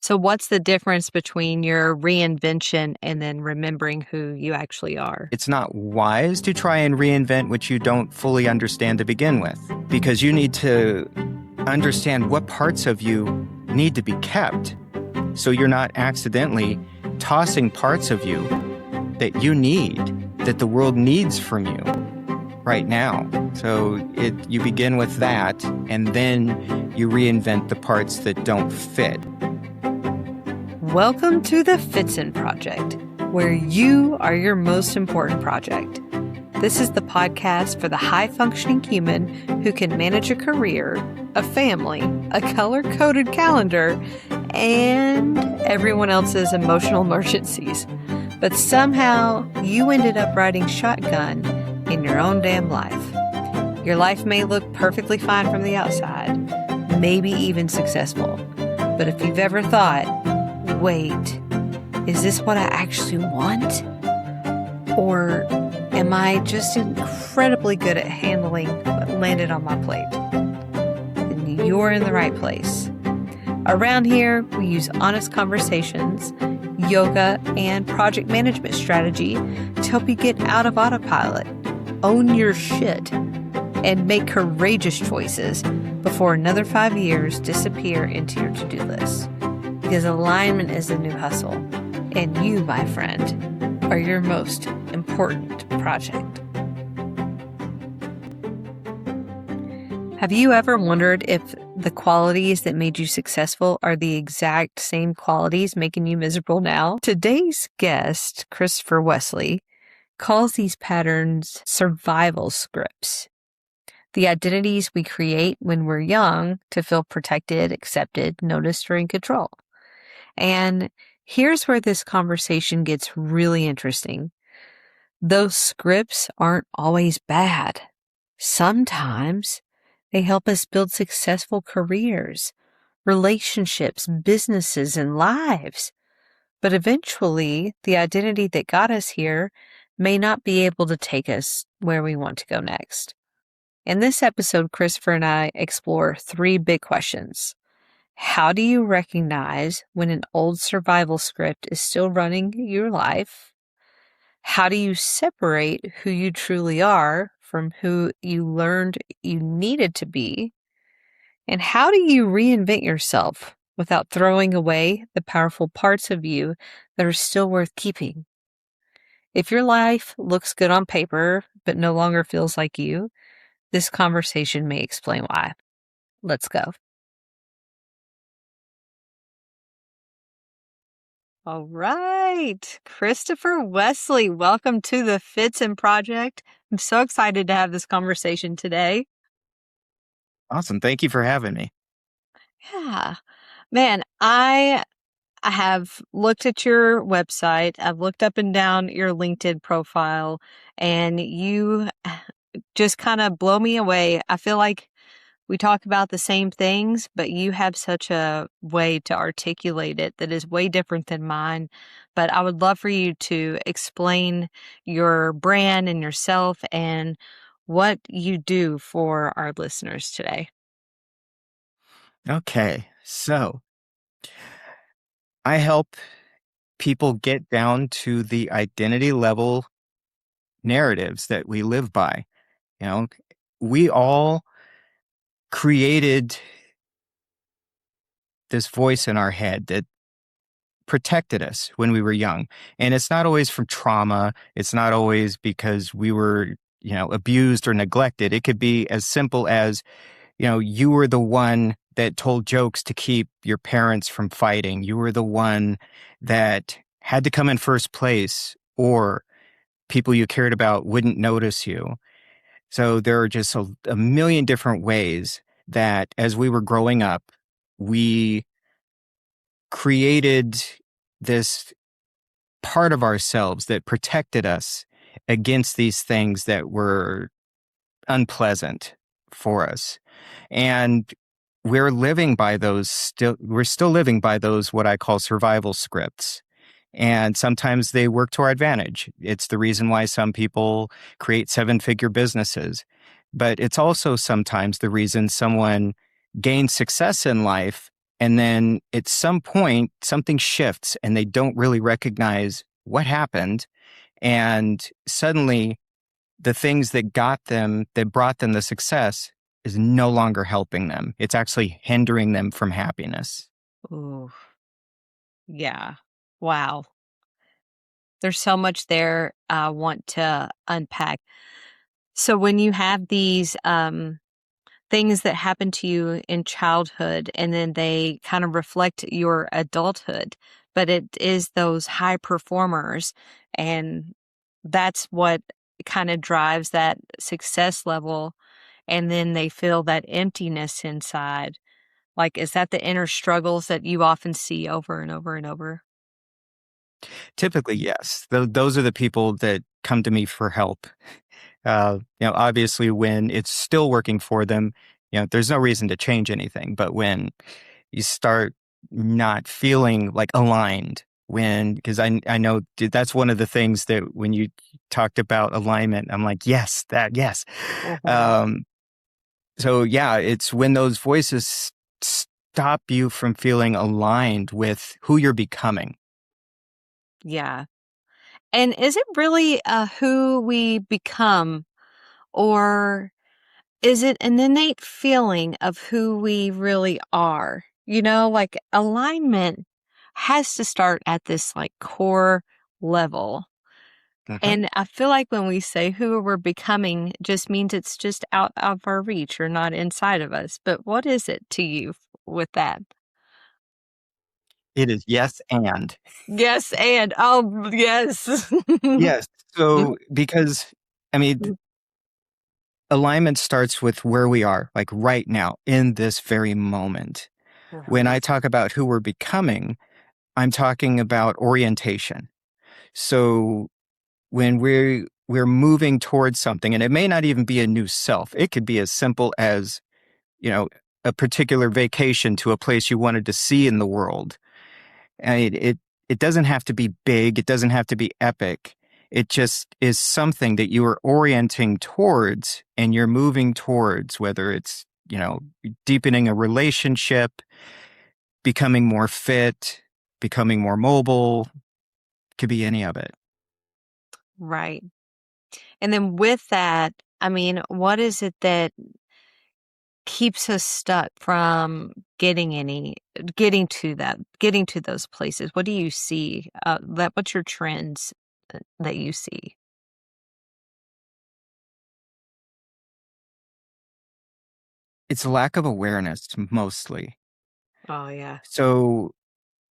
So what's the difference between your reinvention and then remembering who you actually are? It's not wise to try and reinvent what you don't fully understand to begin with, because you need to understand what parts of you need to be kept so you're not accidentally tossing parts of you that you need, that the world needs from you right now. So you begin with that, and then you reinvent the parts that don't fit. Welcome to the Fitzpatrick Project, where you are your most important project. This is the podcast for the high-functioning human who can manage a career, a family, a color-coded calendar, and everyone else's emotional emergencies. But somehow, you ended up riding shotgun in your own damn life. Your life may look perfectly fine from the outside, maybe even successful. But if you've ever thought, wait, is this what I actually want? Or am I just incredibly good at handling what landed on my plate? Then you're in the right place. Around here, we use honest conversations, yoga, and project management strategy to help you get out of autopilot, own your shit, and make courageous choices before another 5 years disappear into your to-do list. Because alignment is the new hustle, and you, my friend, are your most important project. Have you ever wondered if the qualities that made you successful are the exact same qualities making you miserable now? Today's guest, Wesley, calls these patterns survival scripts. The identities we create when we're young to feel protected, accepted, noticed, or in control. And here's where this conversation gets really interesting. Those scripts aren't always bad. Sometimes they help us build successful careers, relationships, businesses, and lives. But eventually, the identity that got us here may not be able to take us where we want to go next. In this episode, Christopher and I explore 3 big questions. How do you recognize when an old survival script is still running your life? How do you separate who you truly are from who you learned you needed to be? And how do you reinvent yourself without throwing away the powerful parts of you that are still worth keeping? If your life looks good on paper but no longer feels like you, this conversation may explain why. Let's go. All right. Christopher Wesley, welcome to the Fitzpatrick Project. I'm so excited to have this conversation today. Awesome. Thank you for having me. Yeah. Man, I have looked at your website. I've looked up and down your LinkedIn profile, and you just kind of blow me away. I feel like we talk about the same things, but you have such a way to articulate it that is way different than mine. But I would love for you to explain your brand and yourself and what you do for our listeners today. Okay, so I help people get down to the identity level narratives that we live by. We all created this voice in our head that protected us when we were young. And it's not always from trauma. It's not always because we were, abused or neglected. It could be as simple as, you were the one that told jokes to keep your parents from fighting. You were the one that had to come in first place, or people you cared about wouldn't notice you. So there are just a million different ways that as we were growing up, we created this part of ourselves that protected us against these things that were unpleasant for us. And we're still living by those, what I call survival scripts. And sometimes they work to our advantage. It's the reason why some people create 7-figure businesses. But it's also sometimes the reason someone gains success in life And then at some point, something shifts and they don't really recognize what happened. And suddenly, the things that that brought them the success is no longer helping them. It's actually hindering them from happiness. Ooh, yeah. Wow. There's so much there I want to unpack. So when you have these things that happen to you in childhood and then they kind of reflect your adulthood, but it is those high performers, and that's what kind of drives that success level, and then they feel that emptiness inside. Like, is that the inner struggles that you often see over and over and over? Typically, yes. Those are the people that come to me for help. Obviously, when it's still working for them, there's no reason to change anything. But when you start not feeling like aligned, because I know that's one of the things that when you talked about alignment, I'm like, yes, yes. Mhm. Um, so yeah, it's when those voices stop you from feeling aligned with who you're becoming. Yeah. And is it really who we become, or is it an innate feeling of who we really are? Like alignment has to start at this like core level. Mhm. And I feel like when we say who we're becoming just means it's just out of our reach or not inside of us. But what is it to you with that? It is yes and. Yes, and oh, yes. Yes. So, because, I mean, alignment starts with where we are, like right now, in this very moment. When Mhm. I talk about who we're becoming, I'm talking about orientation. So, when we're moving towards something, and it may not even be a new self, it could be as simple as, you know, a particular vacation to a place you wanted to see in the world. And it doesn't have to be big. It doesn't have to be epic. It just is something that you are orienting towards and you're moving towards, whether it's, deepening a relationship, becoming more fit, becoming more mobile, could be any of it. Right. And then with that, I mean, what is it that keeps us stuck from getting to those places? What do you see? What's your trends that you see? It's a lack of awareness mostly. Oh, yeah. So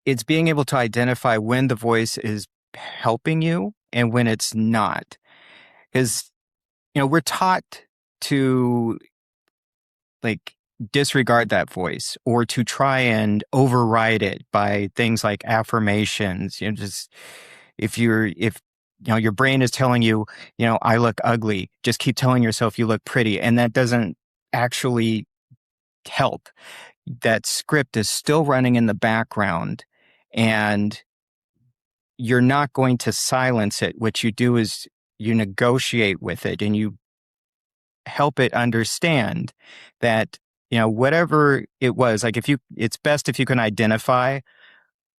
it's being able to identify when the voice is helping you and when it's not. Because, we're taught to like disregard that voice or to try and override it by things like affirmations. Just if your brain is telling you, I look ugly, just keep telling yourself you look pretty. And that doesn't actually help. That script is still running in the background and you're not going to silence it. What you do is you negotiate with it and you help it understand that, whatever it was, like it's best if you can identify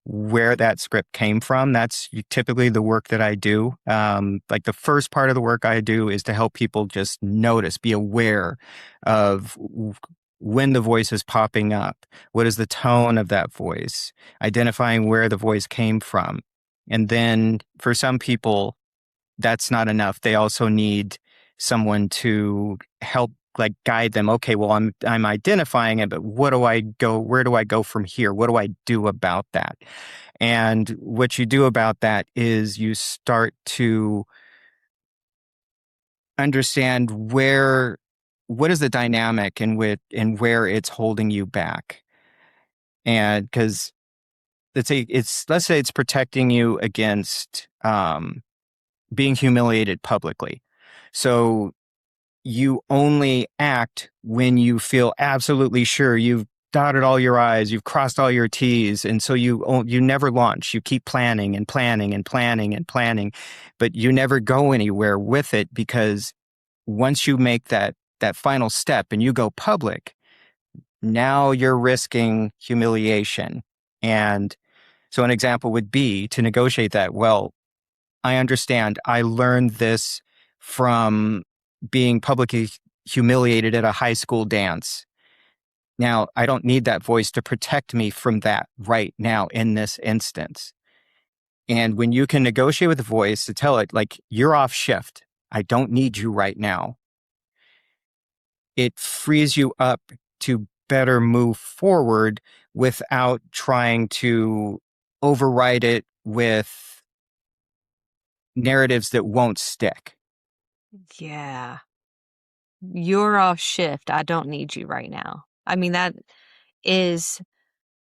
where that script came from. That's typically the work that I do. Like the first part of the work I do is to help people just notice, be aware of when the voice is popping up. What is the tone of that voice? Identifying where the voice came from. And then for some people, that's not enough. They also need someone to help like guide them. Okay, well, I'm identifying it, but where do I go from here? What do I do about that? And what you do about that is you start to understand what is the dynamic and where it's holding you back. And because let's say it's protecting you against being humiliated publicly. So you only act when you feel absolutely sure you've dotted all your I's, you've crossed all your T's. And so you never launch. You keep planning and planning and planning and planning, but you never go anywhere with it because once you make that final step and you go public, now you're risking humiliation. And so an example would be to negotiate that. Well, I understand. I learned this from being publicly humiliated at a high school dance. Now, I don't need that voice to protect me from that right now in this instance. And when you can negotiate with the voice to tell it, like, you're off shift, I don't need you right now, it frees you up to better move forward without trying to override it with narratives that won't stick. Yeah. You're off shift. I don't need you right now. I mean, that is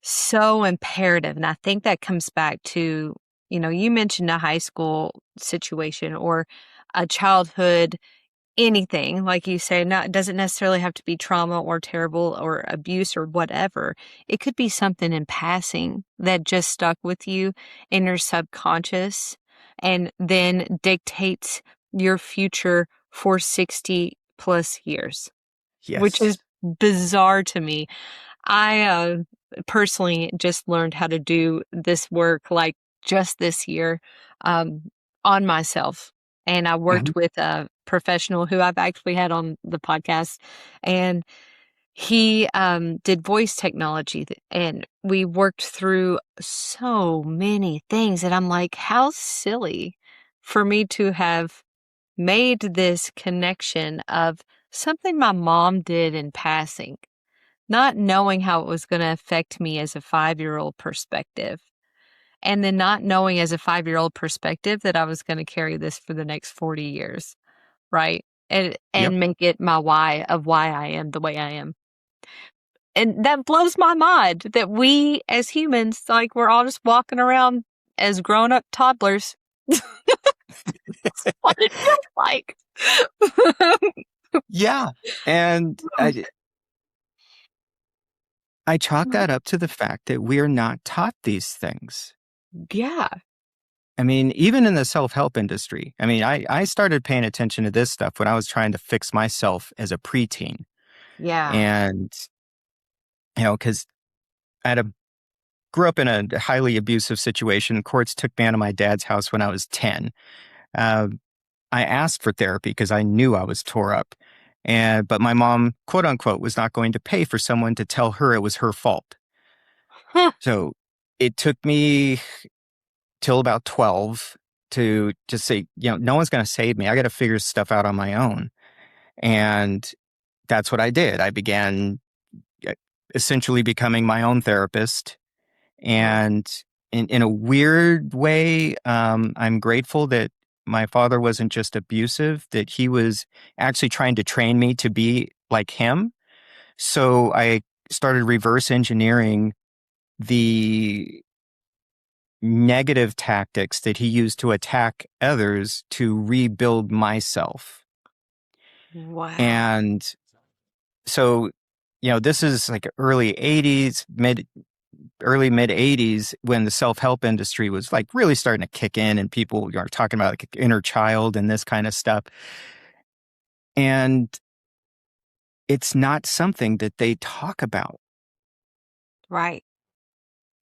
so imperative. And I think that comes back to, you mentioned a high school situation or a childhood, anything, like you say, not it doesn't necessarily have to be trauma or terrible or abuse or whatever. It could be something in passing that just stuck with you in your subconscious and then dictates your future for 60 plus years, which is Yes. bizarre to me. I personally just learned how to do this work like just this year um, on myself. And I Mhm. worked with a professional who I've actually had on the podcast. And he did voice technology. And we worked through so many things. And I'm like, how silly for me to have made this connection of something my mom did in passing, not knowing how it was going to affect me as a 5-year-old perspective. And then not knowing as a 5-year-old perspective that I was going to carry this for the next 40 years, right? And Yep. and make it my why of why I am the way I am. And that blows my mind that we as humans, like we're all just walking around as grown-up toddlers. That's what it feels like. Yeah. And I chalk that up to the fact that we're not taught these things. Yeah. I mean, even in the self-help industry, I mean, I started paying attention to this stuff when I was trying to fix myself as a preteen. Yeah. And, because I grew up in a highly abusive situation. Courts took me out of my dad's house when I was 10. Uh, I asked for therapy because I knew I was tore up. But my mom, quote unquote, was not going to pay for someone to tell her it was her fault. Huh. So it took me till about 12 to just say, no one's going to save me. I got to figure stuff out on my own. And that's what I did. I began uh, essentially becoming my own therapist. Uh-huh. And in a weird way, I'm grateful that my father wasn't just abusive, that he was actually trying to train me to be like him. So I started reverse engineering the negative tactics that he used to attack others to rebuild myself. Wow. And so, this is like early 80s, early mid 80s when the self-help industry was like really starting to kick in and people are talking about like inner child and this kind of stuff. And it's not something that they talk about. Right.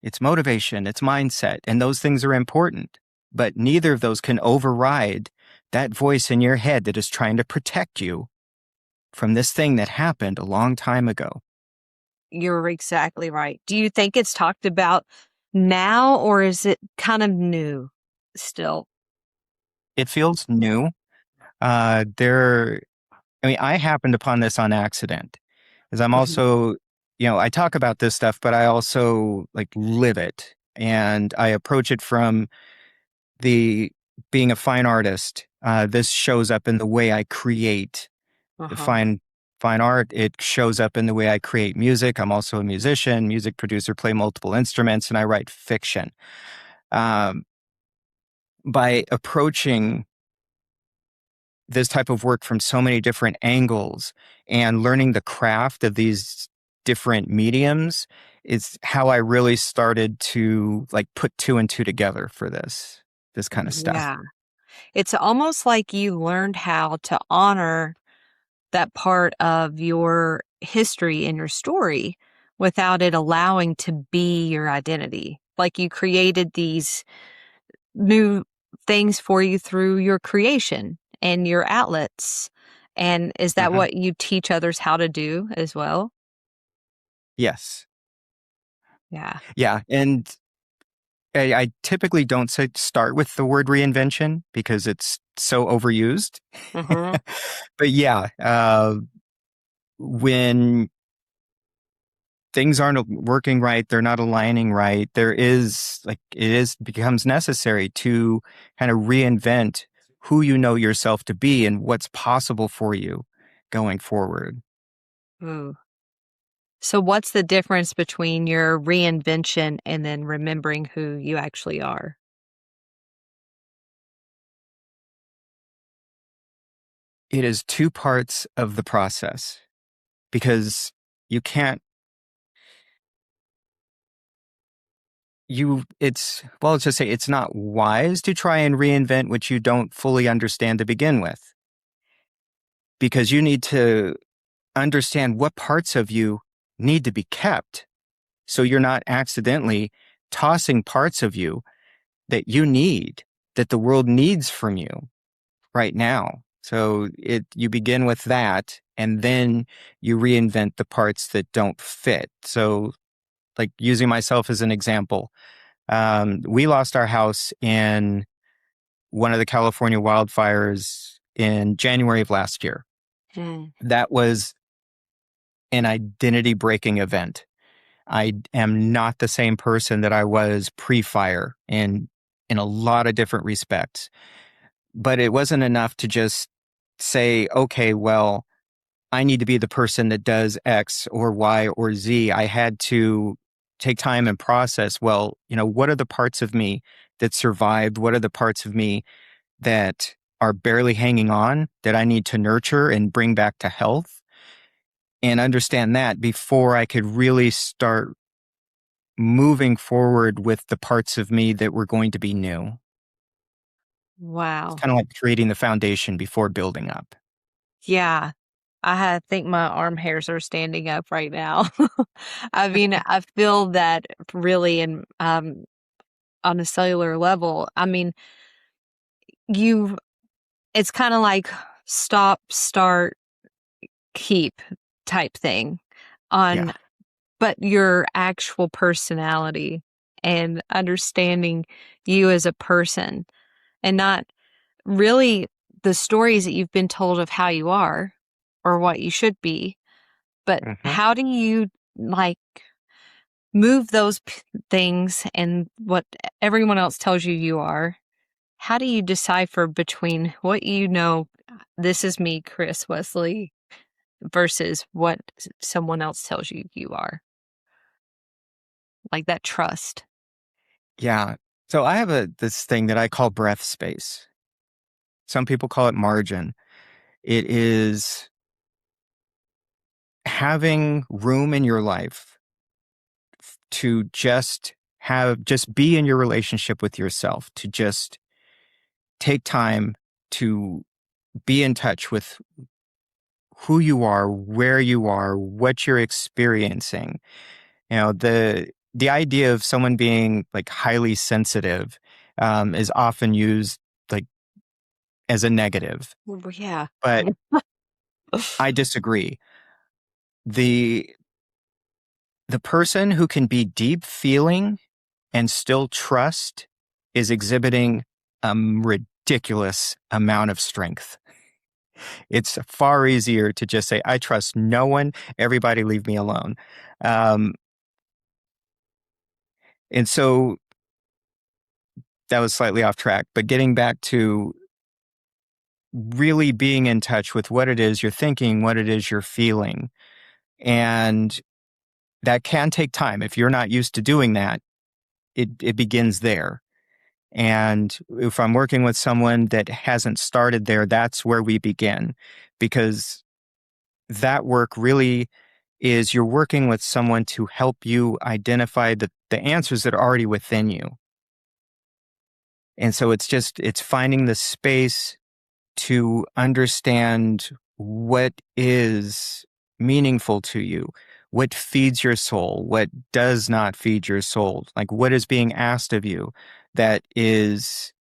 It's motivation, it's mindset, and those things are important. But neither of those can override that voice in your head that is trying to protect you from this thing that happened a long time ago. You're exactly right. Do you think it's talked about now or is it kind of new still? It feels new. There, I mean, I happened upon this on accident because I'm Mhm. also, I talk about this stuff, but I also like live it and I approach it from the being a fine artist. This shows up in the way I create Uh-huh. fine art. It shows up in the way I create music. I'm also a musician, music producer, play multiple instruments, and I write fiction. Um, by approaching this type of work from so many different angles and learning the craft of these different mediums is how I really started to like put two and two together for this kind of stuff. Yeah. It's almost like you learned how to honor that part of your history and your story without it allowing to be your identity. Like you created these new things for you through your creation and your outlets. And is that Mhm. what you teach others how to do as well? Yes. Yeah. Yeah. And I typically don't say start with the word reinvention because it's so overused. Hmm. But yeah, when things aren't working right, they're not aligning right, becomes necessary to kind of reinvent who you know yourself to be and what's possible for you going forward. Ooh. So, what's the difference between your reinvention and then remembering who you actually are? It is two parts of the process because you can't let's just say it's not wise to try and reinvent what you don't fully understand to begin with, because you need to understand what parts of you need to be kept so you're not accidentally tossing parts of you that you need, that the world needs from you right now. So you begin with that, and then you reinvent the parts that don't fit. So, like using myself as an example, we lost our house in one of the California wildfires in January of last year. Mm. That was an identity breaking event. I am not the same person that I was pre-fire in a lot of different respects. But it wasn't enough to just say, okay, well, I need to be the person that does X or Y or Z. I had to take time and process, well, what are the parts of me that survived? What are the parts of me that are barely hanging on that I need to nurture and bring back to health? And understand that before I could really start moving forward with the parts of me that were going to be new. It's Wow. kind of like creating the foundation before building up. Yeah. Think my arm hairs are standing up right now. I mean, I feel that really on a cellular level. I mean, you it's kind of like stop, start, keep type thing Yeah. on but your actual personality and understanding you as a person and not really the stories that you've been told of how you are or what you should be, but Hmm. how do you like move those things and what everyone else tells you you are? How do you decipher between what you know, this is me, Chris Wesley, versus what someone else tells you you are? Like that trust. Yeah. So I have this thing that I call breath space. Some people call it margin. It is having room in your life to just be in your relationship with yourself, to just take time to be in touch with who you are, where you are, what you're experiencing. The idea of someone being like highly sensitive is often used like as a negative, Well, yeah. but I disagree. The the person who can be deep feeling and still trust is exhibiting a ridiculous amount of strength. It's far easier to just say, I trust no one, everybody leave me alone. Um, and so that was slightly off track, but getting back to really being in touch with what it is you're thinking, what it is you're feeling. And that can take time. If you're not used to doing that, it begins there. And if I'm working with someone that hasn't started there, that's where we begin, because that work really is you're working with someone to help you identify the answers that are already within you. And so it's finding the space to understand what is meaningful to you? What feeds your soul? What does not feed your soul? Like, what is being asked of you that is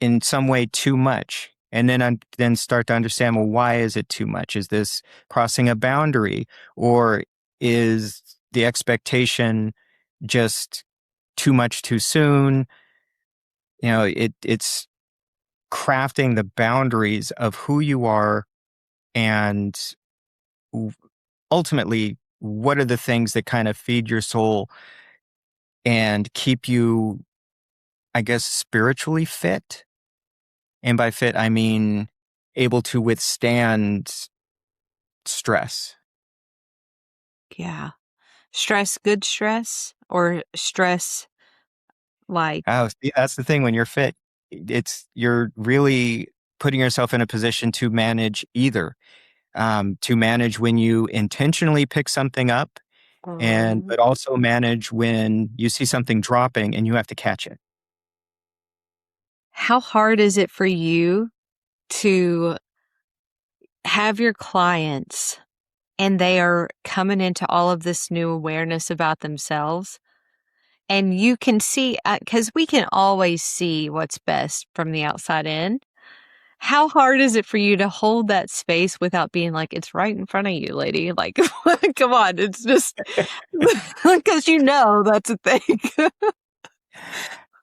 in some way too much? And then start to understand, well, why is it too much? Is this crossing a boundary, or is the expectation just too much too soon? It's crafting the boundaries of who you are, and ultimately, what are the things that kind of feed your soul and keep you, I guess, spiritually fit? And by fit, I mean able to withstand stress. Yeah. Stress, good stress, or stress like, Oh, see, that's the thing. When you're fit, you're really putting yourself in a position to manage either. To manage when you intentionally pick something up, um, but also manage when you see something dropping and you have to catch it. how hard is it for you to have your clients and they are coming into all of this new awareness about themselves? And you can see, because we can always see what's best from the outside in. How hard is it for you to hold that space without being like, it's right in front of you, lady? Like, come on, it's just because that's a thing.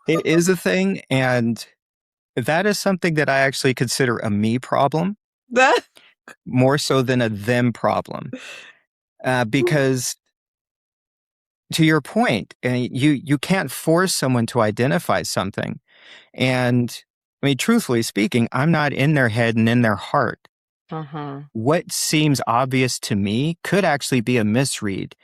It is a thing, and that is something that I actually consider a me problem That, more so than a them problem. Because to your point, you can't force someone to identify something. And I mean, truthfully speaking, I'm not in their head and in their heart. uh-huh. What seems obvious to me could actually be a misread,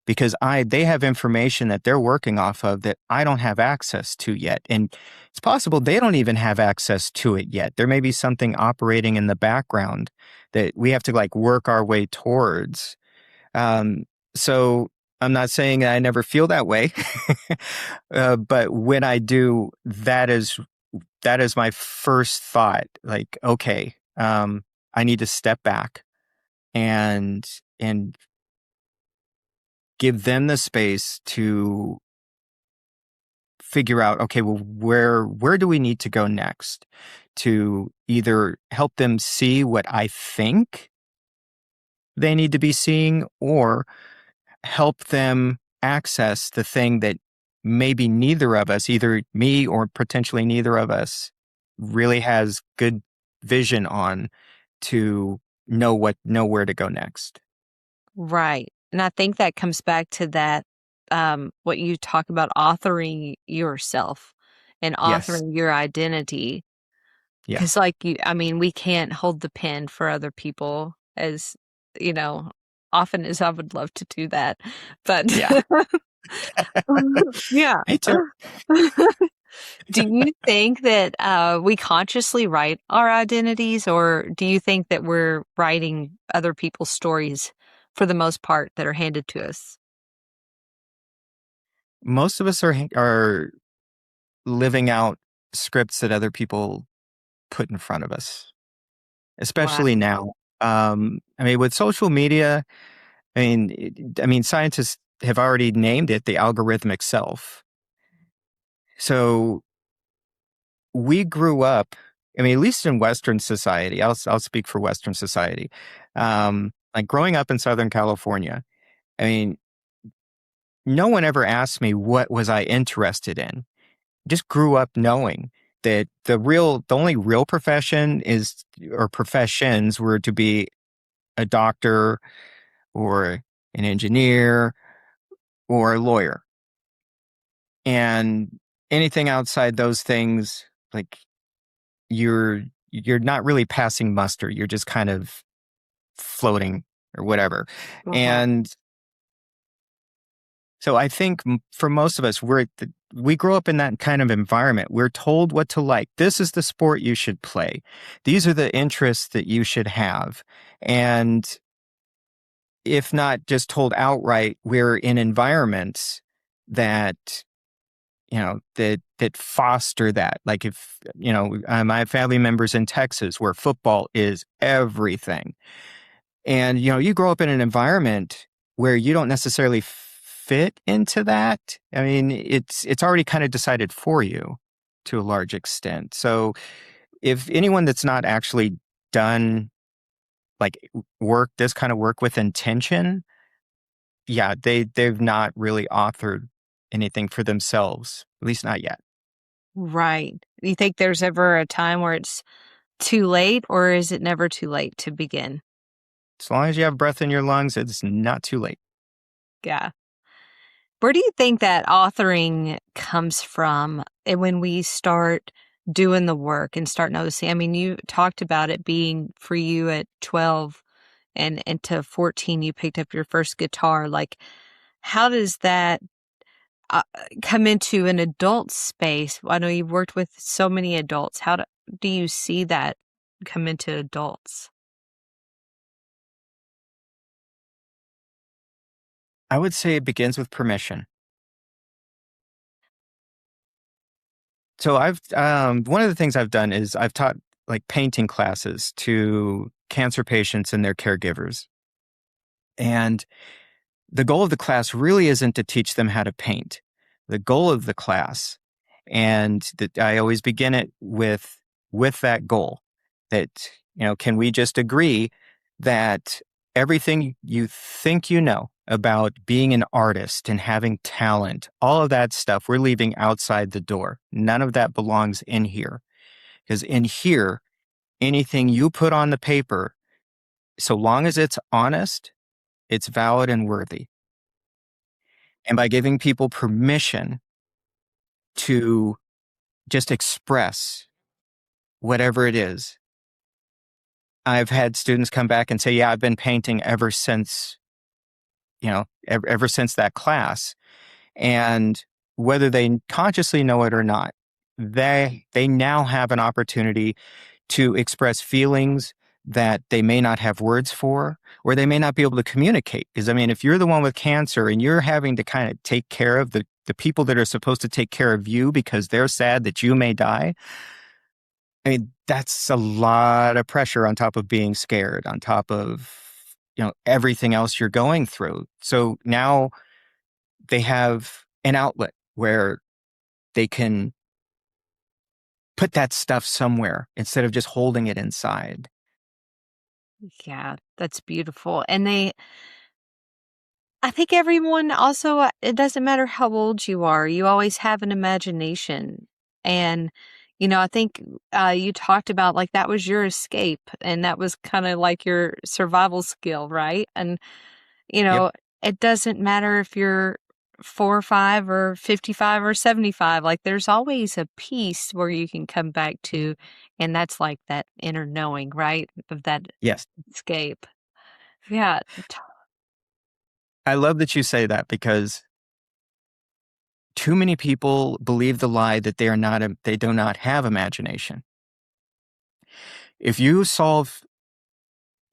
because they have information that they're working off of that I don't have access to yet. And it's possible they don't even have access to it yet. There may be something operating in the background that we have to like work our way towards. Um, so I'm not saying that I never feel that way, but when I do, that is my first thought. Like, okay, I need to step back and and give them the space to figure out, okay, well, where do we need to go next to either help them see what I think they need to be seeing, or help them access the thing that maybe neither of us, either me or potentially neither of us, really has good vision on, to know where to go next. Right. And I think that comes back to that, what you talk about, authoring yourself and Yes. authoring your identity. Yeah. 'Cause we can't hold the pen for other people as, you know, often as I would love to do that. But Yeah. yeah. Me too. Do you think that, we consciously write our identities, or do you think that we're writing other people's stories for the most part that are handed to us? Most of us are living out scripts that other people put in front of us, Wow. especially now. I mean, with social media, scientists have already named it the algorithmic self. So we grew up, I mean, at least in Western society, I'll speak for Western society. Like growing up in Southern California, I mean, no one ever asked me what was I interested in. Just grew up knowing that the only real profession is, or professions were to be a doctor or an engineer or a lawyer. And anything outside those things, like you're not really passing muster. You're just kind of floating or whatever. Uh-huh. And so I think for most of us, we grow up in that kind of environment. We're told what to like. This is the sport you should play. These are the interests that you should have. And if not just told outright, we're in environments that, that foster that. Like if, I have family members in Texas where football is everything. And, you grow up in an environment where you don't necessarily fit into that. I mean, it's already kind of decided for you to a large extent. So if anyone that's not actually done like this kind of work with intention, yeah, they've not really authored anything for themselves, at least not yet. Right. You think there's ever a time where it's too late, or is it never too late to begin? As long as you have breath in your lungs, it's not too late. Yeah. Where do you think that authoring comes from and when we start doing the work and start noticing? I mean, you talked about it being for you at 12 and to 14, you picked up your first guitar. Like, how does that come into an adult space? I know you've worked with so many adults. How do you see that come into adults? I would say it begins with permission. So one of the things I've done is I've taught like painting classes to cancer patients and their caregivers. And the goal of the class really isn't to teach them how to paint. The goal of the class, and that I always begin it with that goal, that, can we just agree that everything you think you know about being an artist and having talent, all of that stuff, we're leaving outside the door. None of that belongs in here. Because in here, anything you put on the paper, so long as it's honest, it's valid and worthy. And by giving people permission to just express whatever it is, I've had students come back and say, yeah, I've been painting ever since, ever since that class. And whether they consciously know it or not, they now have an opportunity to express feelings that they may not have words for, or they may not be able to communicate. Because, I mean, if you're the one with cancer and you're having to kind of take care of the people that are supposed to take care of you because they're sad that you may die, I mean, that's a lot of pressure on top of being scared, on top of, everything else you're going through. So now they have an outlet where they can put that stuff somewhere instead of just holding it inside. Yeah, that's beautiful. And I think everyone also, it doesn't matter how old you are, you always have an imagination. And, I think you talked about like that was your escape and that was kind of like your survival skill, right? And, you Yep. know, it doesn't matter if you're 4 or 5 or 55 or 75, like there's always a piece where you can come back to. And that's like that inner knowing, right? Of that Yes. escape. Yeah. I love that you say that, because too many people believe the lie that they do not have imagination. If you solve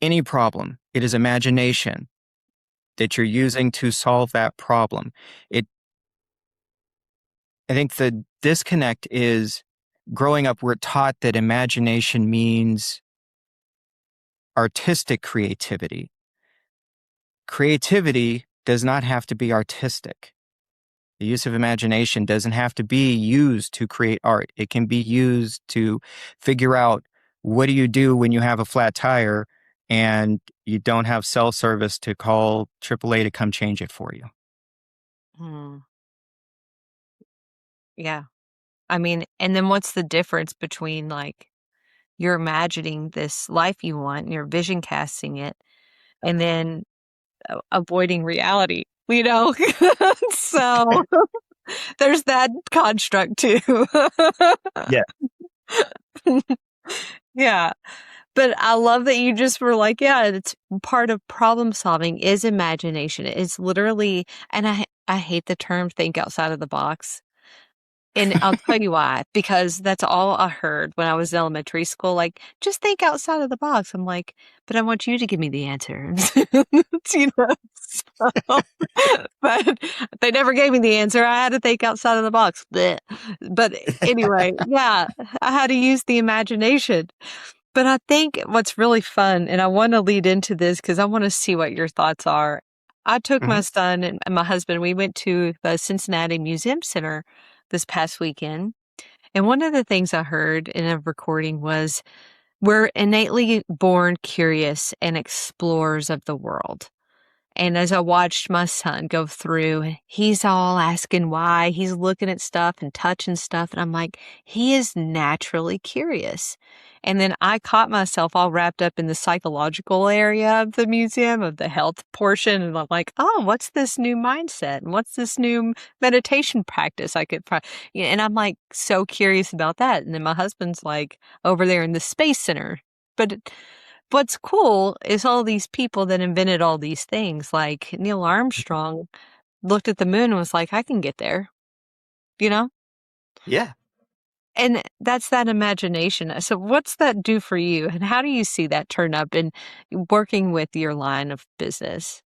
any problem, it is imagination that you're using to solve that problem. I think the disconnect is, growing up, we're taught that imagination means artistic creativity. Creativity does not have to be artistic. The use of imagination doesn't have to be used to create art. It can be used to figure out, what do you do when you have a flat tire and you don't have cell service to call AAA to come change it for you? Hmm. Yeah. I mean, and then what's the difference between like you're imagining this life you want and you're vision casting it and then avoiding reality, you know? So there's that construct too. Yeah. Yeah. But I love that you just were like, yeah, it's part of problem solving is imagination. It's literally, and I hate the term think outside of the box. And I'll tell you why, because that's all I heard when I was in elementary school, like, "Just think outside of the box." I'm like, "But I want you to give me the answer." You know? So, but they never gave me the answer. I had to think outside of the box. Blech. But anyway, yeah, I had to use the imagination. But I think what's really fun, and I want to lead into this because I want to see what your thoughts are. I took Mhm. my son and my husband, we went to the Cincinnati Museum Center this past weekend. And one of the things I heard in a recording was we're innately born curious and explorers of the world. And as I watched my son go through, he's all asking why. He's looking at stuff and touching stuff. And I'm like, he is naturally curious. And then I caught myself all wrapped up in the psychological area of the museum, of the health portion. And I'm like, oh, what's this new mindset? And what's this new meditation practice I could and I'm like so curious about that. And then my husband's like over there in the Space Center. But what's cool is all these people that invented all these things, like Neil Armstrong looked at the moon and was like, I can get there, you know? Yeah. And that's that imagination. So what's that do for you? And how do you see that turn up in working with your line of business?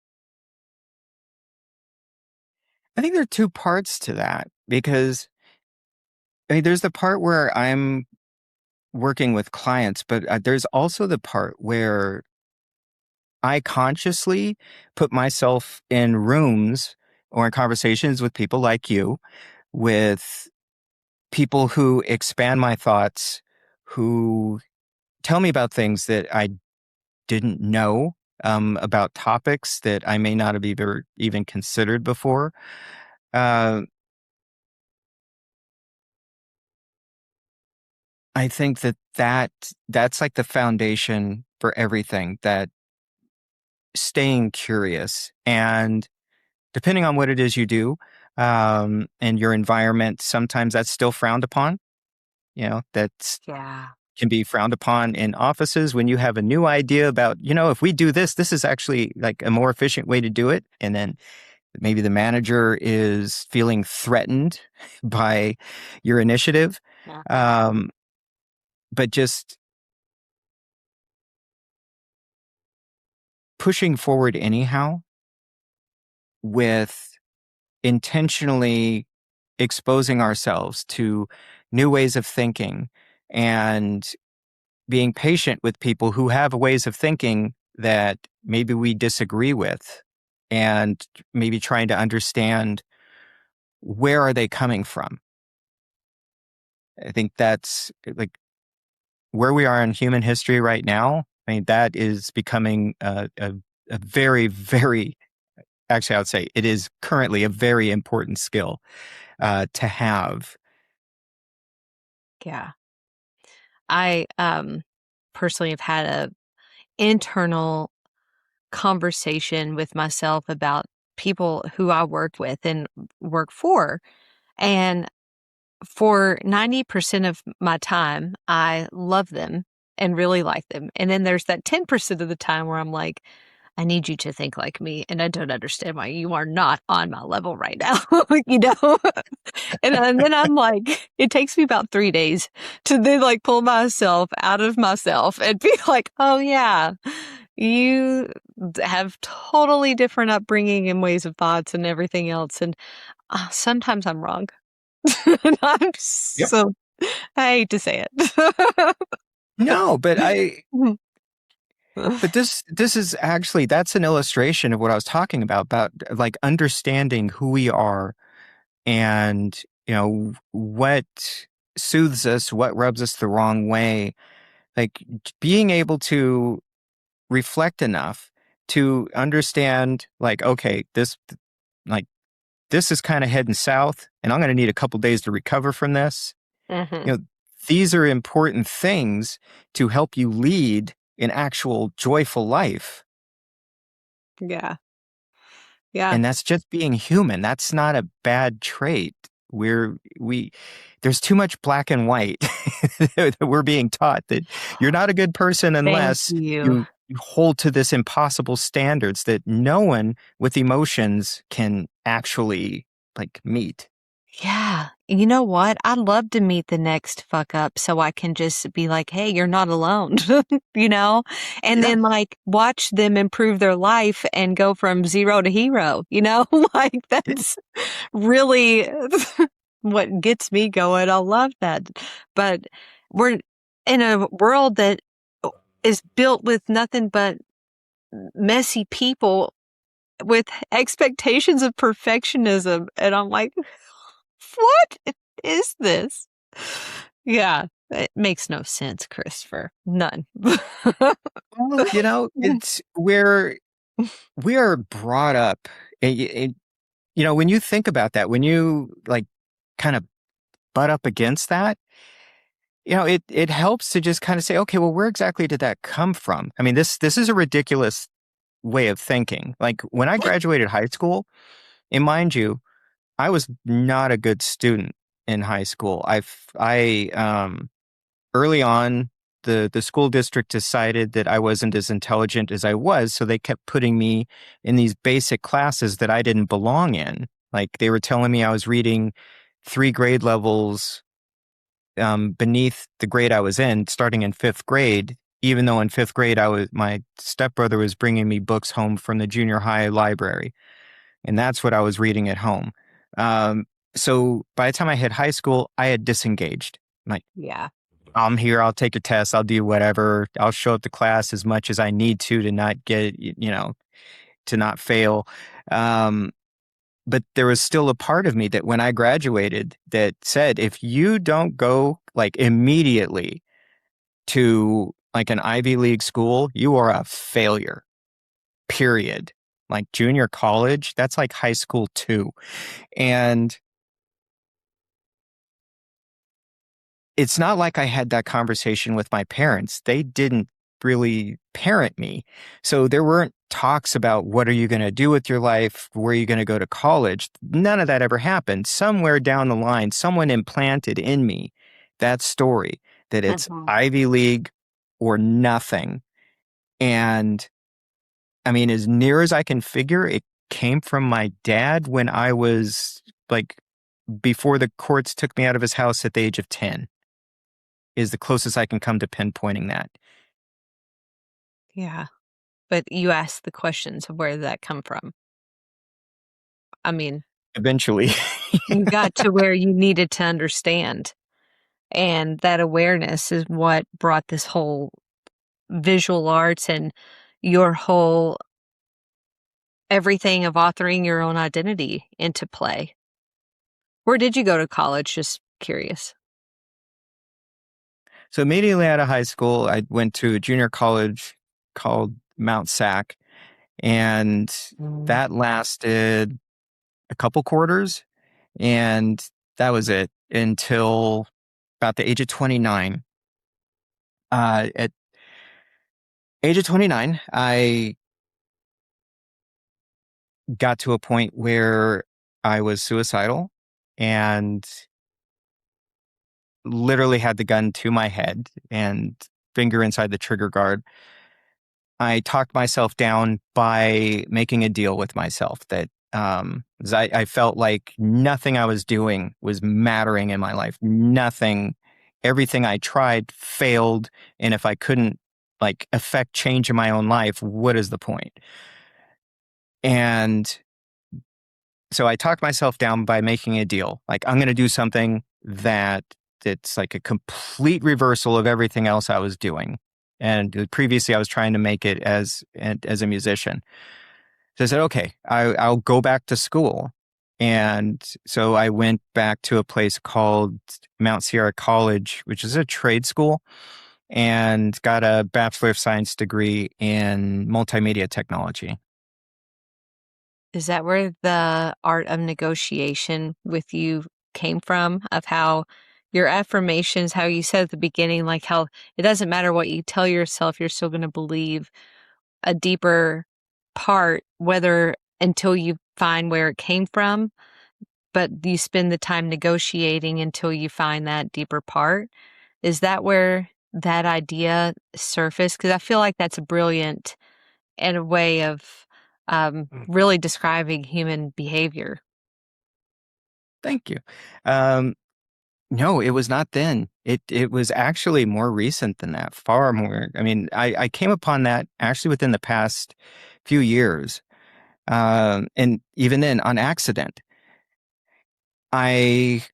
I think there are two parts to that because I mean, there's the part where I'm working with clients, but there's also the part where I consciously put myself in rooms or in conversations with people like you, with people who expand my thoughts, who tell me about things that I didn't know, about topics that I may not have even considered before. Uh, I think that's like the foundation for everything, that staying curious. And depending on what it is you do, and your environment, sometimes that's still frowned upon. That's Yeah. can be frowned upon in offices when you have a new idea about, if we do this, this is actually like a more efficient way to do it. And then maybe the manager is feeling threatened by your initiative. Uh-huh. Um, but just pushing forward anyhow with intentionally exposing ourselves to new ways of thinking and being patient with people who have ways of thinking that maybe we disagree with, and maybe trying to understand where are they coming from. I think that's like where we are in human history right now. I mean, that is becoming a very, very, actually, I would say it is currently a very important skill to have. Yeah. I personally have had a internal conversation with myself about people who I work with and work for. And for 90% of my time, I love them and really like them. And then there's that 10% of the time where I'm like, I need you to think like me, and I don't understand why you are not on my level right now, you know? And then I'm like, it takes me about 3 days to then like pull myself out of myself and be like, oh yeah, you have totally different upbringing and ways of thoughts and everything else. And sometimes I'm wrong. And I'm Yep. so, I hate to say it. No, but this is actually, that's an illustration of what I was talking about like understanding who we are, and what soothes us, what rubs us the wrong way, like being able to reflect enough to understand, like, okay, like this is kind of heading south and I'm going to need a couple days to recover from this. Hmm. you know these are important things to help you lead an actual joyful life. Yeah. Yeah. And that's just being human. That's not a bad trait. We there's too much black and white that we're being taught, that you're not a good person Thank unless you. you hold to this impossible standards that no one with emotions can actually like meet. Yeah. You know what? I'd love to meet the next fuck up so I can just be like, hey, you're not alone, you know? And Yeah. then like watch them improve their life and go from zero to hero, you know? Like that's really what gets me going. I love that. But we're in a world that is built with nothing but messy people with expectations of perfectionism. And I'm like, what is this? Yeah, it makes no sense, Christopher. None. Well, it's where we are brought up. When you think about that, when you like kind of butt up against that, it helps to just kind of say, okay, well, where exactly did that come from? I mean, this is a ridiculous way of thinking. Like when I graduated high school, and mind you, I was not a good student in high school. Early on, the school district decided that I wasn't as intelligent as I was, so they kept putting me in these basic classes that I didn't belong in. Like they were telling me I was reading 3 grade levels beneath the grade I was in, starting in 5th grade. Even though in 5th grade, my stepbrother was bringing me books home from the junior high library, and that's what I was reading at home. Um, so by the time I hit high school, I had disengaged. Like, Yeah. I'm here. I'll take a test. I'll do whatever. I'll show up to class as much as I need to not get, to not fail. But there was still a part of me that when I graduated that said, if you don't go like immediately to like an Ivy League school, you are a failure, period. Like junior college, that's like high school too. And it's not like I had that conversation with my parents. They didn't really parent me. So there weren't talks about what are you going to do with your life? Where are you going to go to college? None of that ever happened. Somewhere down the line, someone implanted in me that story that it's Ivy League or nothing. And I mean, as near as I can figure, it came from my dad when I was like before the courts took me out of his house at the age of 10. Is the closest I can come to pinpointing that. Yeah. But you asked the questions of where did that come from? I mean, Eventually. you got to where you needed to understand. And that awareness is what brought this whole visual arts and your whole everything of authoring your own identity into play. Where did you go to college? Just curious. So immediately out of high school, I went to a junior college called Mount Sac, and that lasted a couple quarters, and that was it until about the age of 29. At age of 29, I got to a point where I was suicidal and literally had the gun to my head and finger inside the trigger guard. I talked myself down by making a deal with myself that 'cause I felt like nothing I was doing was mattering in my life. Nothing, everything I tried failed. And if I couldn't like affect change in my own life, what is the point? And so I talked myself down by making a deal. Like I'm going to do something that's like a complete reversal of everything else I was doing. And previously I was trying to make it as a musician. So I said, okay, I'll go back to school. And so I went back to a place called Mount Sierra College, which is a trade school, and got a Bachelor of Science degree in multimedia technology. Is that where the art of negotiation with you came from? Of how your affirmations, how you said at the beginning, like how it doesn't matter what you tell yourself, you're still going to believe a deeper part, whether until you find where it came from, but you spend the time negotiating until you find that deeper part. Is that where that idea surfaced? Because I feel like that's brilliant and a way of really describing human behavior. Thank you. No, it was not then. It was actually more recent than that, far more. I mean, I came upon that actually within the past few years. And even then on accident. I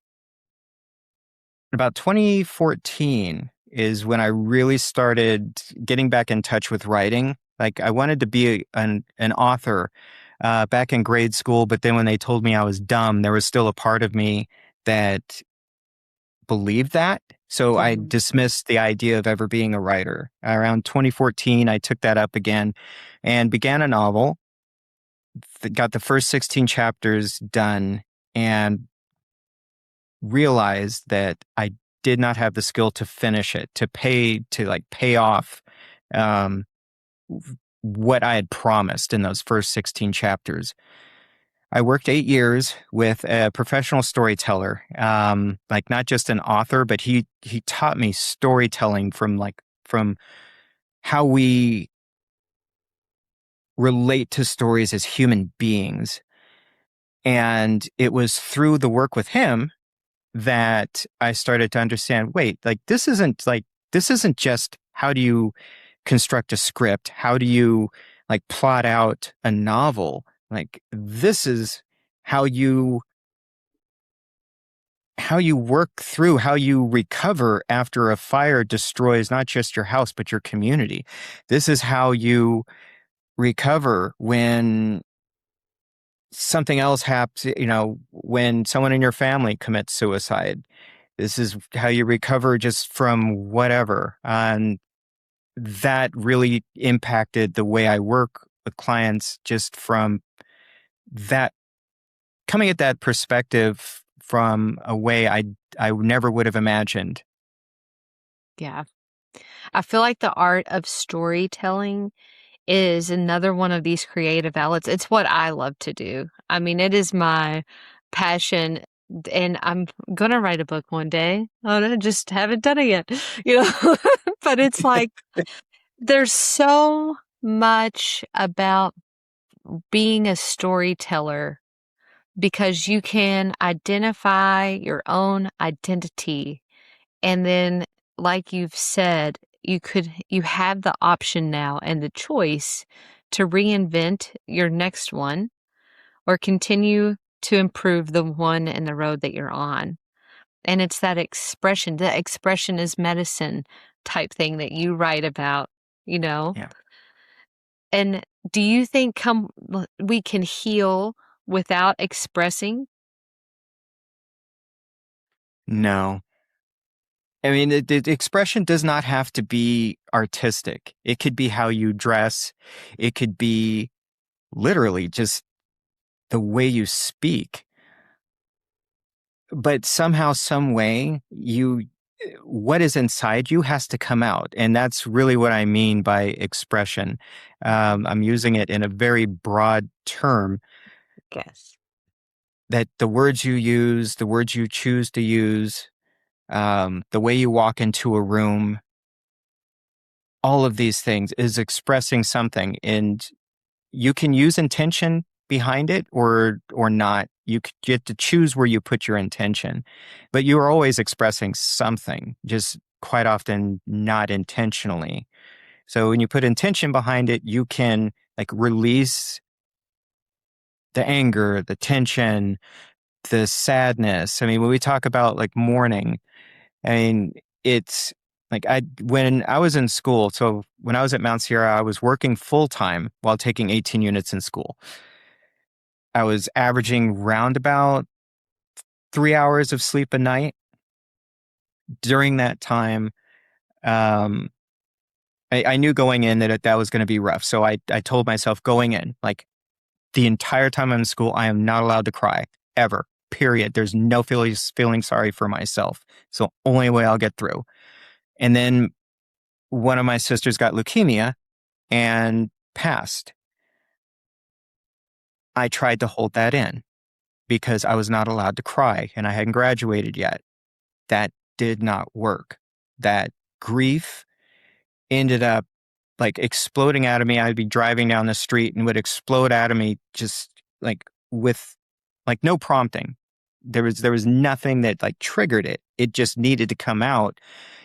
about 2014 is when I really started getting back in touch with writing. Like I wanted to be an author back in grade school, but then when they told me I was dumb, there was still a part of me that believed that. So I Mhm. dismissed the idea of ever being a writer. Around 2014, I took that up again and began a novel. Got the first 16 chapters done and realized that I did not have the skill to finish it, to pay off um, what I had promised in those first 16 chapters. I worked 8 years with a professional storyteller, like not just an author, but he taught me storytelling from how we relate to stories as human beings. And it was through the work with him that I started to understand, wait, this isn't just how do you construct a script? How do you like plot out a novel? Like this is how you how you work through, how you recover after a fire destroys not just your house, but your community. This is how you recover when something else happens, when someone in your family commits suicide. This is how you recover just from whatever. And that really impacted the way I work with clients just from that coming at that perspective from a way I never would have imagined. Yeah. I feel like the art of storytelling is another one of these creative outlets. It's what I love to do. I mean, it is my passion, and I'm gonna write a book one day. I just haven't done it yet, you know. But it's like there's so much about being a storyteller because you can identify your own identity. And then, like you've said, you have the option now and the choice to reinvent your next one or continue to improve the one in the road that you're on. And it's that expression. The expression is medicine type thing that you write about, you know? Yeah. And do you think we can heal without expressing? No. I mean, the expression does not have to be artistic. It could be how you dress. It could be literally just the way you speak. But somehow, some way, what is inside you has to come out. And that's really what I mean by expression. I'm using it in a very broad term Yes. that the words you use, the words you choose to use, the way you walk into a room, all of these things is expressing something. And you can use intention behind it or not. You get to choose where you put your intention, but you are always expressing something, just quite often not intentionally. So when you put intention behind it, you can like release the anger, the tension, the sadness. I mean, when we talk about like mourning, I mean, it's like when I was in school, so when I was at Mount Sierra, I was working full time while taking 18 units in school. I was averaging round about 3 hours of sleep a night. During that time, um, I knew going in that was going to be rough. So I told myself going in, like the entire time I'm in school, I am not allowed to cry ever, period. There's no feeling sorry for myself. So only way I'll get through. And then one of my sisters got leukemia and passed. I tried to hold that in because I was not allowed to cry and I hadn't graduated yet. That did not work. That grief ended up like exploding out of me. I'd be driving down the street and would explode out of me just like with like no prompting. There was nothing that like triggered it. It just needed to come out.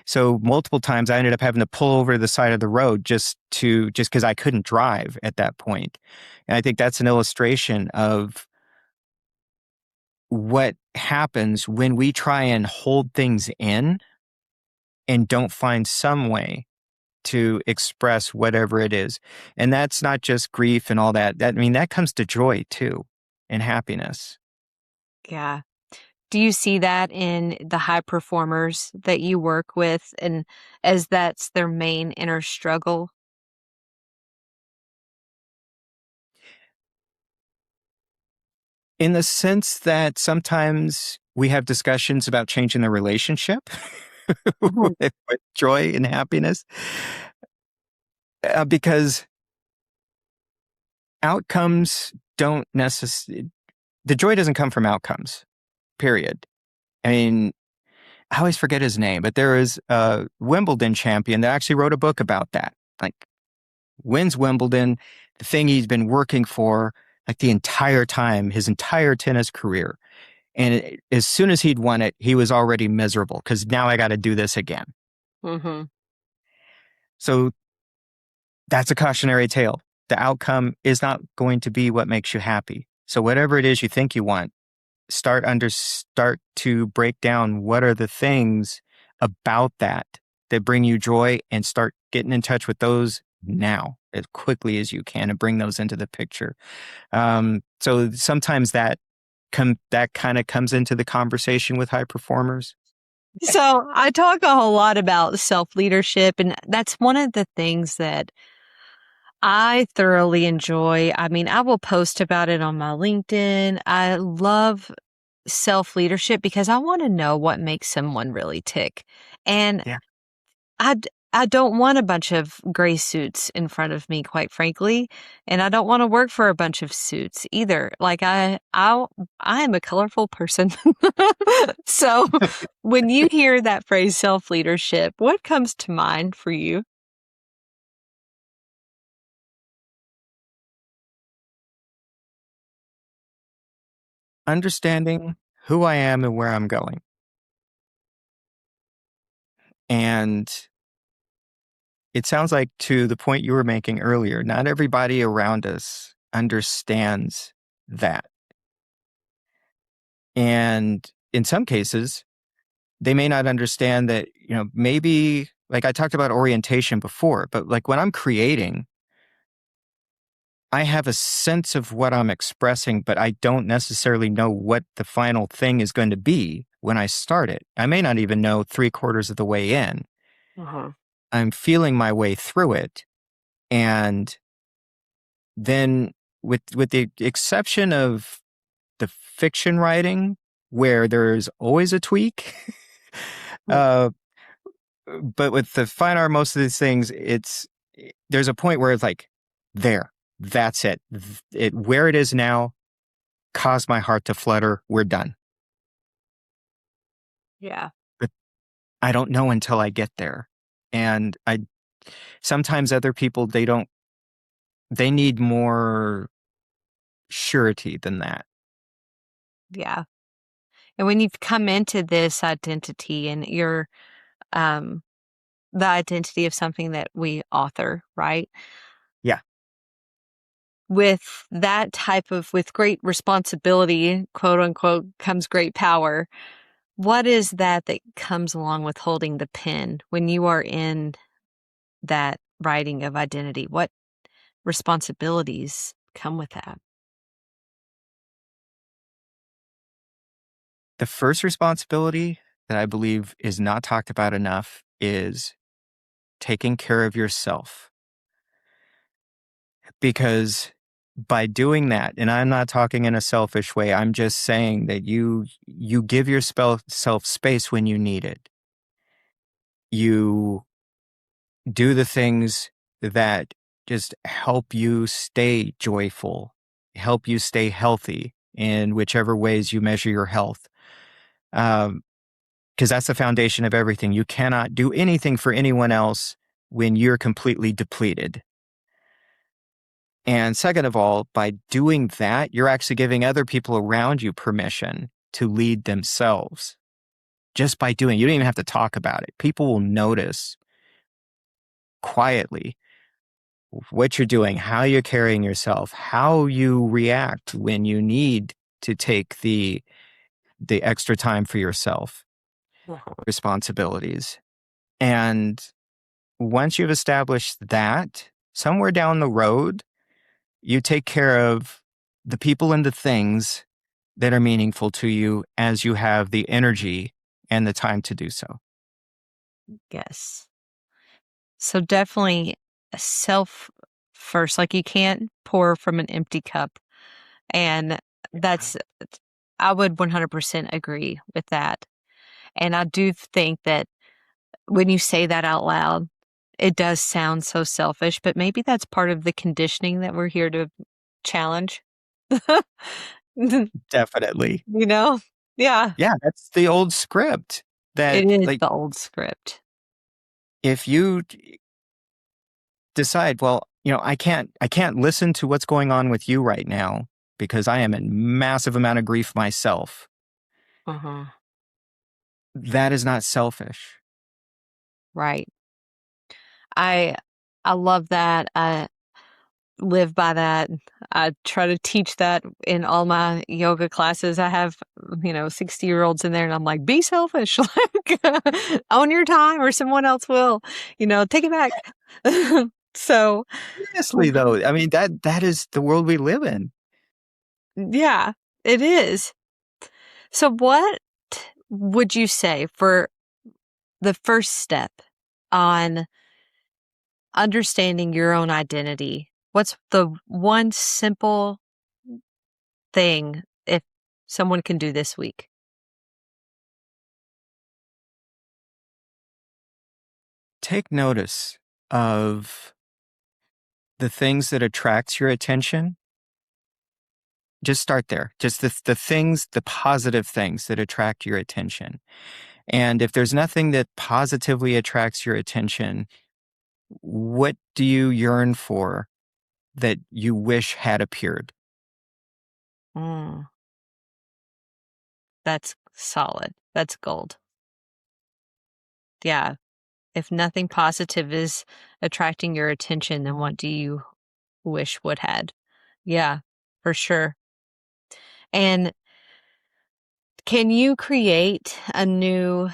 So multiple times I ended up having to pull over to the side of the road just because I couldn't drive at that point. And I think that's an illustration of what happens when we try and hold things in and don't find some way to express whatever it is. And that's not just grief and all that. I mean, that comes to joy too and happiness. Yeah. Do you see that in the high performers that you work with and as that's their main inner struggle? In the sense that sometimes we have discussions about changing the relationship Mhm. with joy and happiness, because outcomes don't necessarily, the joy doesn't come from outcomes, period. I mean, I always forget his name, but there is a Wimbledon champion that actually wrote a book about that. Like, wins Wimbledon, the thing he's been working for like the entire time, his entire tennis career. And as soon as he'd won it, he was already miserable because now I got to do this again. Mhm. So that's a cautionary tale. The outcome is not going to be what makes you happy. So whatever it is you think you want, start to break down what are the things about that that bring you joy, and start getting in touch with those now as quickly as you can and bring those into the picture. So sometimes that kind of comes into the conversation with high performers. So, I talk a whole lot about self-leadership, and that's one of the things that I thoroughly enjoy. I mean, I will post about it on my LinkedIn. I love self-leadership because I wanna know what makes someone really tick. And Yeah. I don't want a bunch of gray suits in front of me, quite frankly, and I don't wanna work for a bunch of suits either. Like, I am a colorful person. So, when you hear that phrase self-leadership, what comes to mind for you? Understanding who I am and where I'm going. And it sounds like, to the point you were making earlier, not everybody around us understands that. And in some cases, they may not understand that, maybe like I talked about orientation before, but like when I'm creating, I have a sense of what I'm expressing, but I don't necessarily know what the final thing is going to be when I start it. I may not even know three-quarters of the way in. Uh-huh. I'm feeling my way through it. And then, with the exception of the fiction writing, where there's always a tweak, uh, but with the fine art, most of these things, there's a point where it's like, there, that's it. Where it is now caused my heart to flutter. We're done. Yeah. But I don't know until I get there. And sometimes other people, they need more surety than that. Yeah. And when you've come into this identity and you're, um, the identity of something that we author, right? Yeah. With that type of with great responsibility, quote unquote, comes great power. What is that comes along with holding the pen when you are in that writing of identity? What responsibilities come with that? The first responsibility that I believe is not talked about enough is taking care of yourself. Because by doing that, and I'm not talking in a selfish way, I'm just saying that you give yourself space when you need it. You do the things that just help you stay joyful, help you stay healthy in whichever ways you measure your health. Because that's the foundation of everything. You cannot do anything for anyone else when you're completely depleted. And second of all, by doing that, you're actually giving other people around you permission to lead themselves. Just by doing, you don't even have to talk about it. People will notice quietly what you're doing, how you're carrying yourself, how you react when you need to take the extra time for yourself, Uh-huh. responsibilities. And once you've established that, somewhere down the road, you take care of the people and the things that are meaningful to you as you have the energy and the time to do so. Yes. So definitely self first. Like you can't pour from an empty cup. And that's, I would 100% agree with that. And I do think that when you say that out loud, it does sound so selfish, but maybe that's part of the conditioning that we're here to challenge. You Definitely. know? Yeah. Yeah, that's the old script that, It is like, the old script. if you decide, well, I can't listen to what's going on with you right now because I am in massive amount of grief myself. Uh-huh. That is not selfish. Right. I I love that. I live by that. I try to teach that in all my yoga classes. I have, 60-year-olds in there and I'm like, be selfish. Like own your time or someone else will, take it back. So Honestly, though, I mean that is the world we live in. yeah, it is. So what would you say for the first step on understanding your own identity? What's the one simple thing if someone can do this week? Take notice of the things that attracts your attention. Just start there. Just the things, the positive things that attract your attention. And if there's nothing that positively attracts your attention, what do you yearn for that you wish had appeared? Mm, that's solid. That's gold. Yeah. If nothing positive is attracting your attention, then what do you wish would had? Yeah, for sure. And can you create a new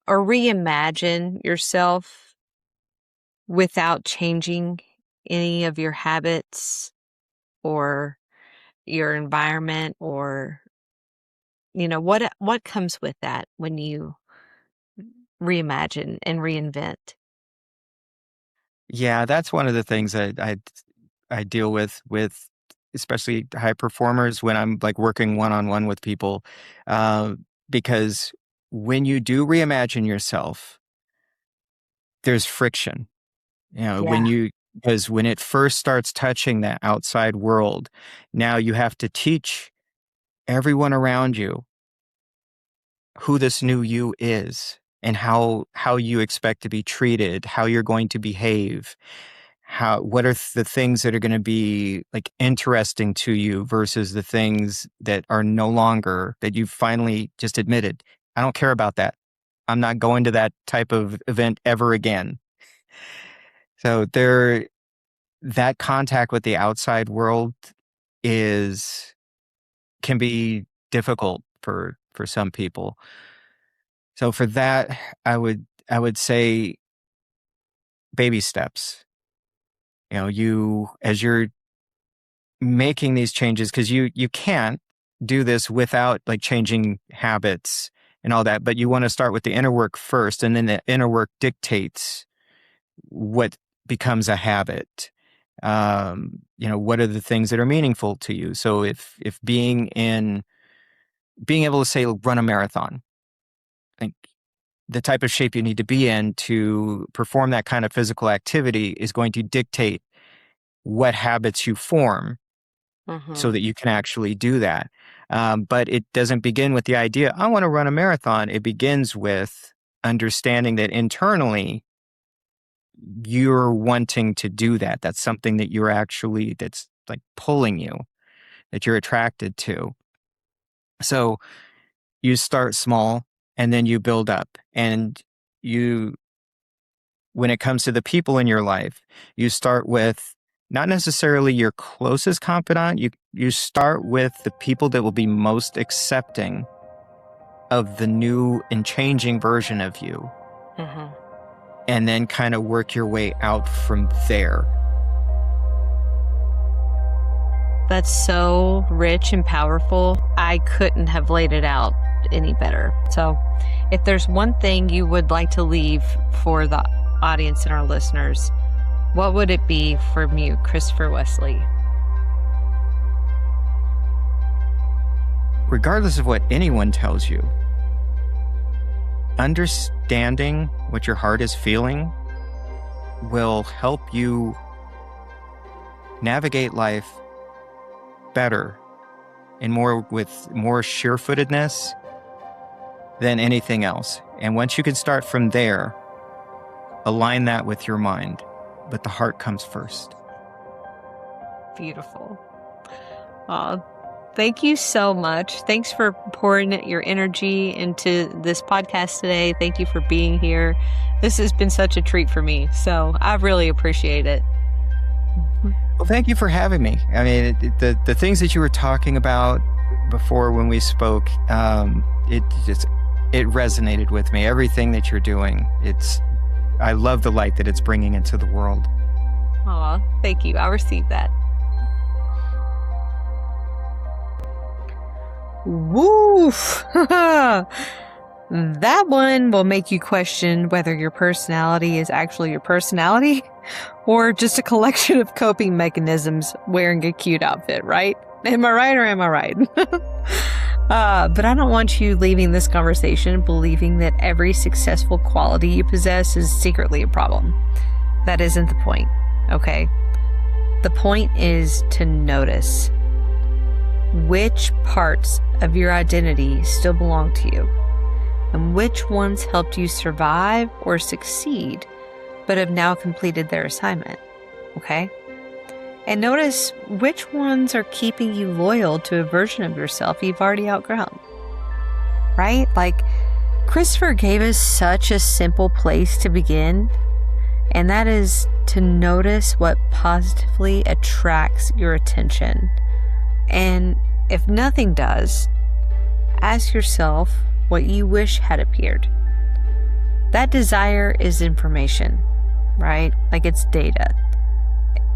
or reimagine yourself without changing any of your habits or your environment or what comes with that when you reimagine and reinvent? Yeah, that's one of the things that I deal with especially high performers when I'm like working one on one with people, uh, because when you do reimagine yourself, there's friction. Yeah. Because when it first starts touching that outside world, now you have to teach everyone around you who this new you is and how you expect to be treated, how you're going to behave, what are the things that are going to be like interesting to you versus the things that are no longer, that you've finally just admitted, I don't care about that. I'm not going to that type of event ever again. So that contact with the outside world is can be difficult for some people. So for that, I would say baby steps. You as you're making these changes, because you can't do this without like changing habits and all that, but you want to start with the inner work first, and then the inner work dictates what becomes a habit. What are the things that are meaningful to you? So if being able to say run a marathon, like the type of shape you need to be in to perform that kind of physical activity is going to dictate what habits you form so Mhm. that you can actually do that. But it doesn't begin with the idea, I want to run a marathon. It begins with understanding that internally you're wanting to do that. That's something that that's like pulling you, that you're attracted to. So you start small and then you build up. And you, when it comes to the people in your life, you start with not necessarily your closest confidant. You start with the people that will be most accepting of the new and changing version of you. Mm-hmm. and then kind of work your way out from there. That's so rich and powerful. I couldn't have laid it out any better. So if there's one thing you would like to leave for the audience and our listeners, what would it be from you, Christopher Wesley? Regardless of what anyone tells you, understanding what your heart is feeling will help you navigate life better and with more sure-footedness than anything else. And once you can start from there, align that with your mind, but the heart comes first. Beautiful. Thank you so much. Thanks for pouring your energy into this podcast today. Thank you for being here. This has been such a treat for me, so I really appreciate it. Well, thank you for having me. I mean, the things that you were talking about before when we spoke, it resonated with me. Everything that you're doing, I love the light that it's bringing into the world. Aw, thank you. I received that. Woof! That one will make you question whether your personality is actually your personality or just a collection of coping mechanisms wearing a cute outfit, right? Am I right or am I right? But I don't want you leaving this conversation believing that every successful quality you possess is secretly a problem. That isn't the point, okay? The point is to notice which parts of your identity still belong to you and which ones helped you survive or succeed but have now completed their assignment, okay? And notice which ones are keeping you loyal to a version of yourself you've already outgrown, right? Like, Christopher gave us such a simple place to begin, and that is to notice what positively attracts your attention. And if nothing does, ask yourself what you wish had appeared. That desire is information, right? Like, it's data.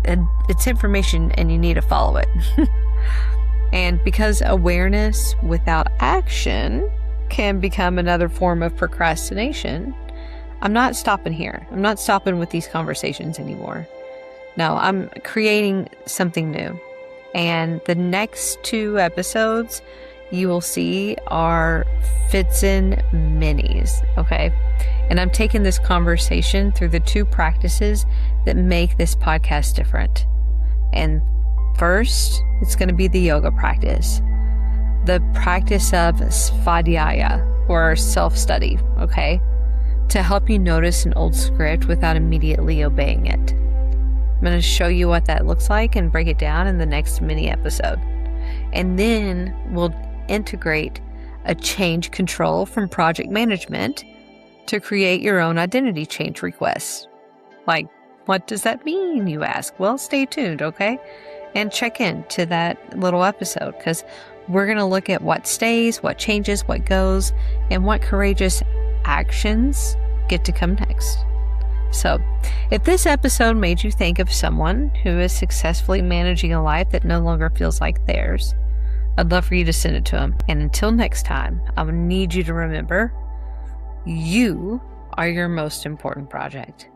And it's information and you need to follow it. And because awareness without action can become another form of procrastination, I'm not stopping here. I'm not stopping with these conversations anymore. No, I'm creating something new. And the next 2 episodes you will see are Fitz-in minis, okay? And I'm taking this conversation through the 2 practices that make this podcast different. And first, it's going to be the yoga practice. The practice of svadhyaya, or self-study, okay? To help you notice an old script without immediately obeying it. I'm going to show you what that looks like and break it down in the next mini episode. And then we'll integrate a change control from project management to create your own identity change requests. Like, what does that mean, you ask? Well, stay tuned, okay? And check in to that little episode, because we're going to look at what stays, what changes, what goes, and what courageous actions get to come next. So, if this episode made you think of someone who is successfully managing a life that no longer feels like theirs, I'd love for you to send it to them. And until next time, I would need you to remember, you are your most important project.